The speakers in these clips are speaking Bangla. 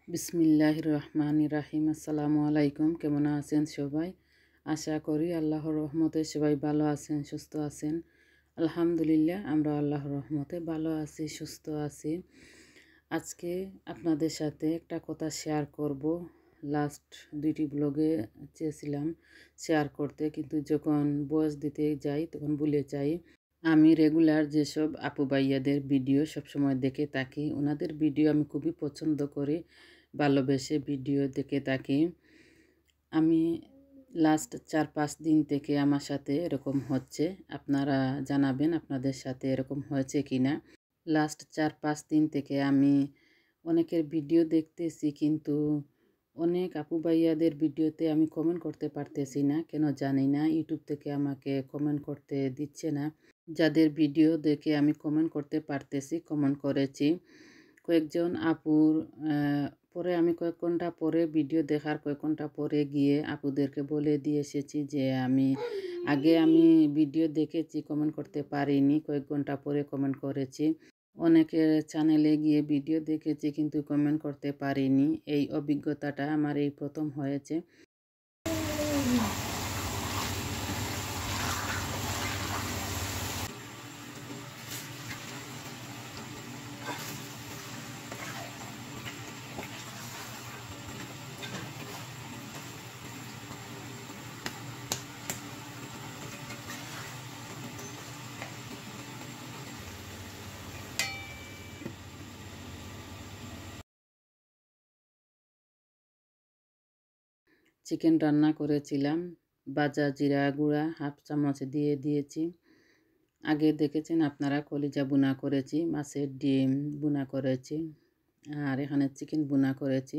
বিসমিল্লাহির রহমানির রাহিম। আসসালামু আলাইকুম। কেমন আছেন সবাই? আশা করি আল্লাহর রহমতে সবাই ভালো আছেন, সুস্থ আছেন। আলহামদুলিল্লাহ, আমরা আল্লাহর রহমতে ভালো আছি, সুস্থ আছি। আজকে আপনাদের সাথে একটা কথা শেয়ার করব। লাস্ট দুইটি ব্লগে চেয়েছিলাম শেয়ার করতে, কিন্তু যখন ভয়েস দিতে যাই তখন ভুলে যাই। আমি রেগুলার যেসব আপু ভাইয়াদের ভিডিও সবসময় দেখে থাকি, ওনাদের ভিডিও আমি খুবই পছন্দ করি, ভালোবেসে ভিডিও দেখে থাকি। আমি লাস্ট 4-5 দিন থেকে আমার সাথে এরকম হচ্ছে। আপনারা জানাবেন আপনাদের সাথে এরকম হয়েছে কি না। লাস্ট 4-5 দিন থেকে আমি অনেকের ভিডিও দেখতেছি, কিন্তু অনেক আপু ভাইয়াদের ভিডিওতে আমি কমেন্ট করতে পারতেছি না, কেন জানি না। ইউটিউব থেকে আমাকে কমেন্ট করতে দিচ্ছে না। যাদের ভিডিও দেখে আমি কমেন্ট করতে পারতেছি, কমেন্ট করেছি। কয়েকজন আপুর পরে আমি কয়েক ঘন্টা পরে ভিডিও দেখার কয়েক ঘন্টা পরে গিয়ে আপুদেরকে বলে দিয়ে এসেছি যে আগে আমি ভিডিও দেখেছি, কমেন্ট করতে পারিনি, কয়েক ঘন্টা পরে কমেন্ট করেছি। অনেকের চ্যানেলে গিয়ে ভিডিও দেখেছি, কিন্তু কমেন্ট করতে পারিনি। এই অভিজ্ঞতাটা আমার এই প্রথম হয়েছে। চিকেন রান্না করেছিলাম, ভাজা জিরা গুঁড়া হাফ চামচ দিয়ে দিয়েছি। আগে দেখেছেন আপনারা কলিজা বুনা করেছি, মাছের ডিম বুনা করেছি, আর এখানে চিকেন বুনা করেছি।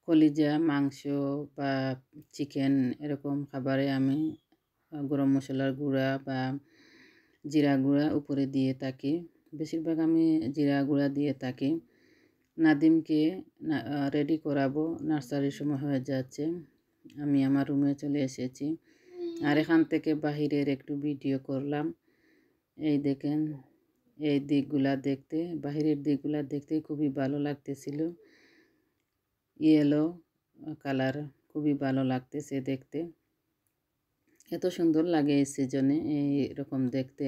কলিজা, মাংস বা চিকেন এরকম খাবারে আমি গরম মশলার গুঁড়া বা জিরা গুঁড়া উপরে দিয়ে থাকি। বেশিরভাগ আমি জিরা গুঁড়া দিয়ে থাকি। নাদিমকে রেডি করাবো, নার্সারির সময় হয়ে যাচ্ছে। আমি আমার রুমে চলে এসেছি, আর এখান থেকে বাহিরের একটু ভিডিও করলাম। এই দেখেন, এই দিকগুলা দেখতে, বাহিরের দিকগুলা দেখতে খুবই ভালো লাগতেছিল। ইয়েলো কালার খুবই ভালো লাগতেছে দেখতে। এত সুন্দর লাগে এই সিজনে এইরকম দেখতে।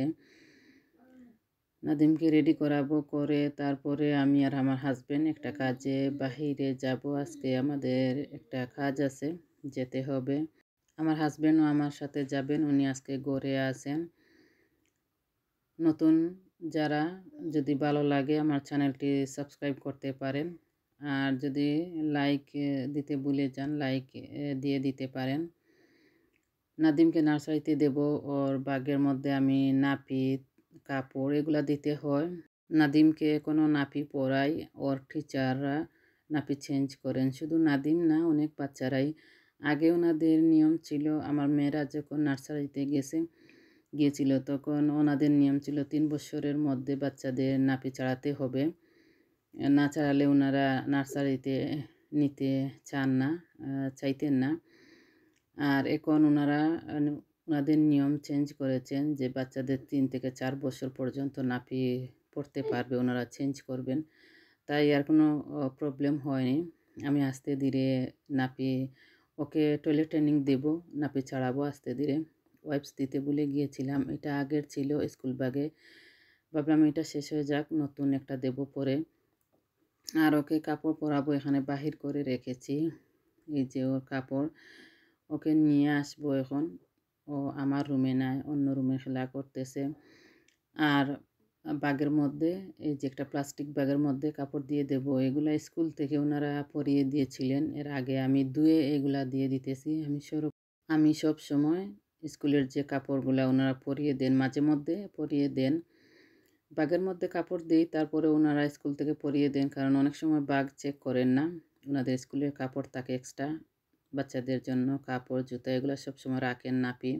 নাদিমকে রেডি করাবো, করে তারপরে আমি আর আমার হাজবেন্ড একটা কাজে বাহিরে যাব। আজকে আমাদের একটা কাজ আছে, যেতে হবে। আমার হাজবেন্ডও আমার সাথে যাবেন, উনি আজকে ঘরে আছেন। নতুন যারা, যদি ভালো লাগে আমার চ্যানেলটি সাবস্ক্রাইব করতে পারেন, আর যদি লাইক দিতে ভুলে যান লাইক দিয়ে দিতে পারেন। নাদিমকে নার্সারিতে দেব, ওর ব্যাগের মধ্যে আমি নাপি, কাপড় এগুলা দিতে হয়। নাদিমকে কোনো নাপি পরাই, ওর টিচাররা নাপি চেঞ্জ করেন। শুধু নাদিম না, অনেক বাচ্চারাই। আগে ওনাদের নিয়ম ছিল, আমার মেয়েরা যখন নার্সারিতে গিয়েছিল তখন ওনাদের নিয়ম ছিল 3 বছরের মধ্যে বাচ্চাদের নাপি চাড়াতে হবে, না চাড়ালে ওনারা নার্সারিতে নিতে চাইতেন না। আর এখন ওনাদের নিয়ম চেঞ্জ করেছেন যে বাচ্চাদের 3 থেকে 4 বছর পর্যন্ত নাপি পড়তে পারবে, ওনারা চেঞ্জ করবেন। তাই আর কোনো প্রবলেম হয়নি। আমি আস্তে ধীরে নাপি, ওকে টয়লেট ট্রেনিং দেব, নাপি ছাড়াবো আস্তে ধীরে। ওয়াইপস দিতে ভুলে গিয়েছিলাম, এটা আগের ছিল স্কুল ব্যাগে, ভাবলাম এটা শেষ হয়ে যাক, নতুন একটা দেব পরে। আর ওকে কাপড় পরাবো, এখানে বাহির করে রেখেছি। এই যে ওর কাপড়, ওকে নিয়ে আসবো এখন। ও আমার রুমে নাই, অন্য রুমে খেলা করতেছে। আর ব্যাগের মধ্যে, এই যে একটা প্লাস্টিক ব্যাগের মধ্যে কাপড় দিয়ে দেব। এগুলা স্কুল থেকে ওনারা পরিয়ে দিয়েছিলেন, এর আগে আমি ধুয়ে এগুলা দিয়ে দিতেছি। আমি সব সময় স্কুলের যে কাপড়গুলা ওনারা পরিয়ে দেন, মাঝে মধ্যে পরিয়ে দেন। ব্যাগের মধ্যে কাপড় দিই, তারপরে ওনারা স্কুল থেকে পরিয়ে দেন, কারণ অনেক সময় ব্যাগ চেক করেন না। ওনাদের স্কুলের কাপড় থাকে এক্সট্রা, বাচ্চাদের জন্য কাপড়, জুতা এগুলো সবসময় রাখেন নাপি।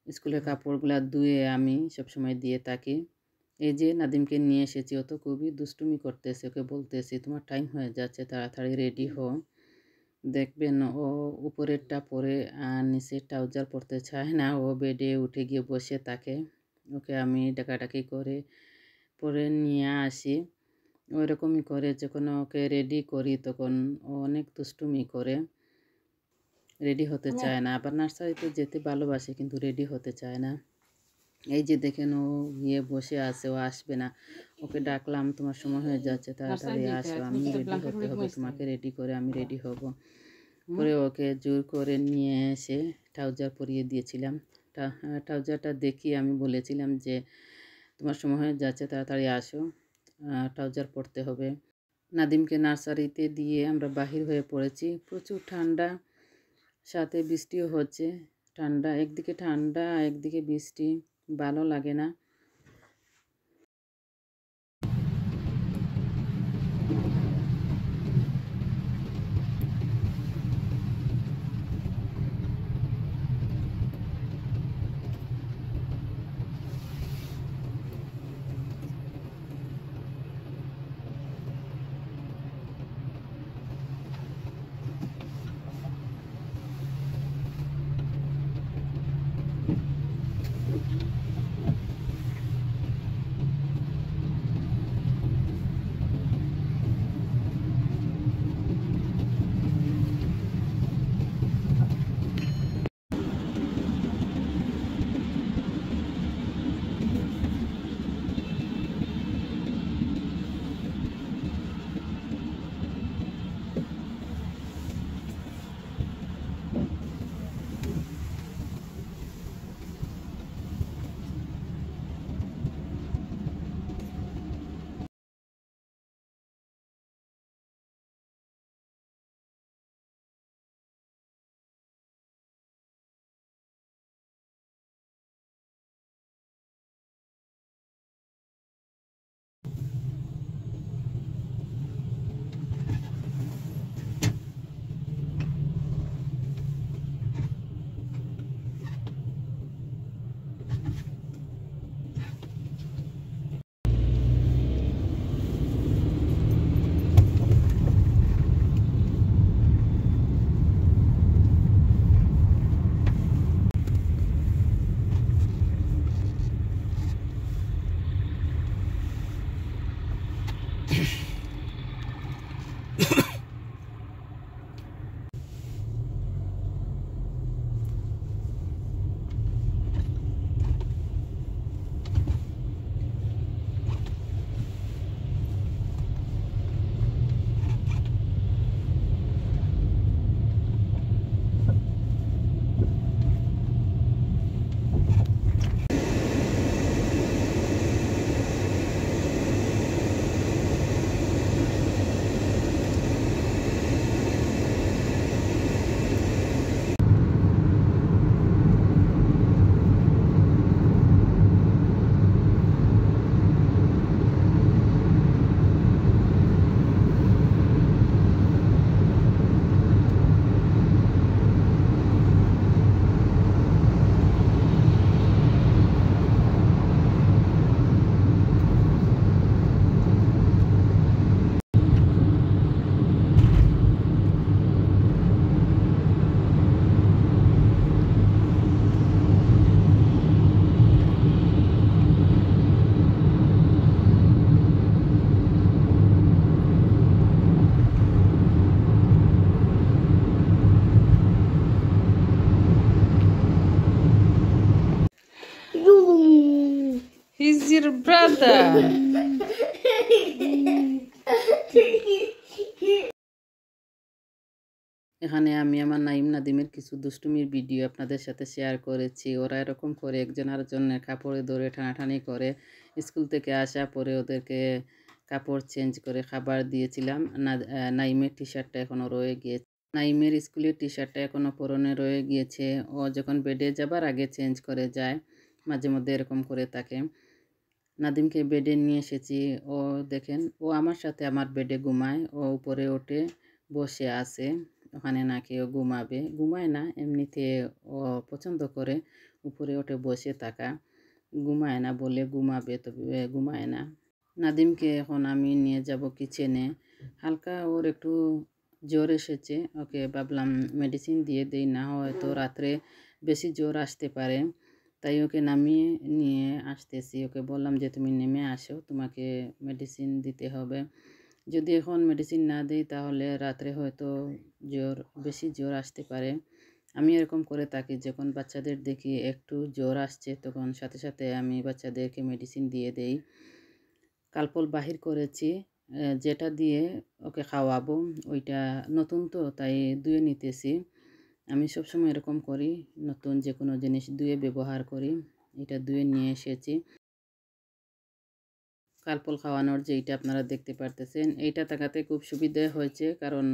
স্কুলের কাপড়গুলো ধুয়ে আমি সবসময় দিয়ে থাকি। এই যে নাদিমকে নিয়ে এসেছি, ও তো খুবই দুষ্টুমি করতেছে। ওকে বলতেছি তোমার টাইম হয়ে যাচ্ছে, তাড়াতাড়ি রেডি হও। দেখবেন ও উপরেরটা পরে আর নিচের ট্রাউজার পরতে চায় না, ও বেডে উঠে গিয়ে বসে থাকে। ওকে আমি ডাকাডাকি করে পরে নিয়ে আসি। ওইরকমই করে, যখন ওকে রেডি করি তখন ও অনেক দুষ্টুমি করে, রেডি হতে চায় না। আবার নার্সারিতে যেতে ভালোবাসে কিন্তু রেডি হতে চায় না। এই যে দেখেন ও গিয়ে বসে আছে, ও আসবে না। ওকে ডাকলাম, তোমার সময় হয়ে যাচ্ছে, তাড়াতাড়ি আসো, আমি রেডি হতে হবে, তোমাকে রেডি করে আমি রেডি হব। পরে ওকে জোর করে নিয়ে এসে ট্রাউজার পরিয়ে দিয়েছিলাম। ট্রাউজারটা দেখিয়ে আমি বলেছিলাম যে তোমার সময় হয়ে যাচ্ছে, তাড়াতাড়ি আসো, ট্রাউজার পরতে হবে। নাদিমকে নার্সারিতে দিয়ে আমরা বাহির হয়ে পড়েছি। প্রচুর ঠান্ডা, সাথে বৃষ্টিও হচ্ছে। ঠান্ডা, একদিকে ঠান্ডা একদিকে বৃষ্টি, ভালো লাগে না। He's your brother. এখানে আমি আমার নাইম নাদিমের কিছু দুষ্টুমির ভিডিও আপনাদের সাথে শেয়ার করেছি। ওরা এরকম করে একজন আরেকজনের কাপড়ে ধরে টানাটানি করে। স্কুল থেকে আসা পরে ওদেরকে কাপড় চেঞ্জ করে খাবার দিয়েছিলাম। নাইমের টি শার্টটা এখনও রয়ে গিয়েছে, নাইমের স্কুলের টি শার্টটা এখনও পরনে রয়ে গিয়েছে। ও যখন বেডে যাবার আগে চেঞ্জ করে যায়, মাঝে মধ্যে এরকম করে থাকে। নাদিমকে বেডে নিয়ে এসেছি। ও দেখেন, ও আমার সাথে আমার বেডে ঘুমায়। ও উপরে ওঠে বসে আছে, ওখানে নাকি ও ঘুমাবে। ঘুমায় না, এমনিতে ও পছন্দ করে উপরে ওঠে বসে থাকা। ঘুমায় না বলে ঘুমাবে, তবে ঘুমায় না। নাদিমকে এখন আমি নিয়ে যাব কিচেনে। হালকা ওর একটু জ্বর এসেছে, ওকে ভাবলাম মেডিসিন দিয়ে দেই, না হয়তো রাত্রে বেশি জ্বর আসতে পারে। তাই ওকে নামিয়ে নিয়ে আসতেছি। ওকে বললাম যে তুমি নেমে আসো, তোমাকে মেডিসিন দিতে হবে। যদি এখন মেডিসিন না দিই তাহলে রাত্রে হয়তো বেশি জ্বর আসতে পারে। আমি এরকম করে থাকি, যখন বাচ্চাদের দেখি একটু জ্বর আসছে তখন সাথে সাথে আমি বাচ্চাদেরকে মেডিসিন দিয়ে দেই। কালপল বাহির করেছি, যেটা দিয়ে ওকে খাওয়াবো ওইটা নতুন তো তাই ধুয়ে নিতেছি। আমি সবসময় এরকম করি, নতুন যে কোনো জিনিস ধুয়ে ব্যবহার করি। এটা ধুয়ে নিয়ে এসেছি। কালপল খাওয়ানোর যে এইটা আপনারা দেখতে পারতেছেন, এইটা তাকাতে খুব সুবিধা হয়েছে, কারণ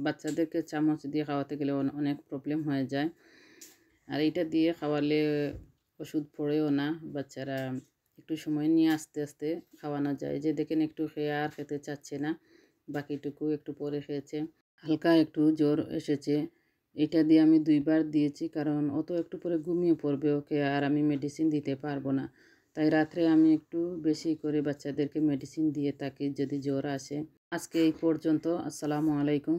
বাচ্চাদেরকে চামচ দিয়ে খাওয়াতে গেলে অনেক প্রবলেম হয়ে যায়। আর এইটা দিয়ে খাওয়ালে ওষুধ পড়েও না, বাচ্চারা একটু সময় নিয়ে আস্তে আস্তে খাওয়ানো যায়। যে দেখেন একটু খেয়ে আর খেতে চাচ্ছে না, বাকিটুকু একটু পরে খেয়েছে। হালকা একটু জ্বর এসেছে, এটা দিয়ে আমি 2বার দিয়েছি, কারণ ও তো একটু পরে ঘুমিয়ে পড়বে, ওকে আর আমি মেডিসিন দিতে পারবো না। তাই রাত্রে আমি একটু বেশি করে বাচ্চাদেরকে মেডিসিন দিয়ে থাকি যদি জ্বর আসে। আজকে এই পর্যন্ত। আসসালামু আলাইকুম।